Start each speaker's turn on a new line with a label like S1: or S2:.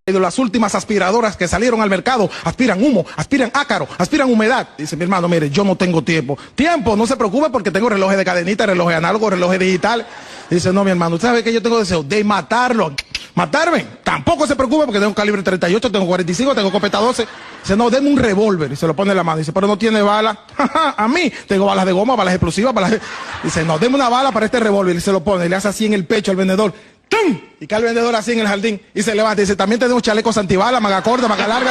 S1: Las últimas aspiradoras que salieron al mercado aspiran humo, aspiran ácaro, aspiran humedad. Dice mi hermano, mire, yo no tengo tiempo. Tiempo, no se preocupe porque tengo relojes de cadenita, relojes análogos, relojes digitales. Dice, no, mi hermano, ¿usted sabe que yo tengo deseo de matarlo? ¿Matarme? Tampoco se preocupe porque tengo calibre 38, tengo 45, tengo escopeta 12. Dice, no, deme un revólver. Y se lo pone en la mano. Dice, pero no tiene bala. A mí tengo balas de goma, balas explosivas, balas de... Dice, no, deme una bala para este revólver. Y se lo pone, y le hace así en el pecho al vendedor. ¡Tum! Y cae el vendedor así en el jardín y se levanta y dice, también tenemos chalecos antibalas, manga corta, manga larga.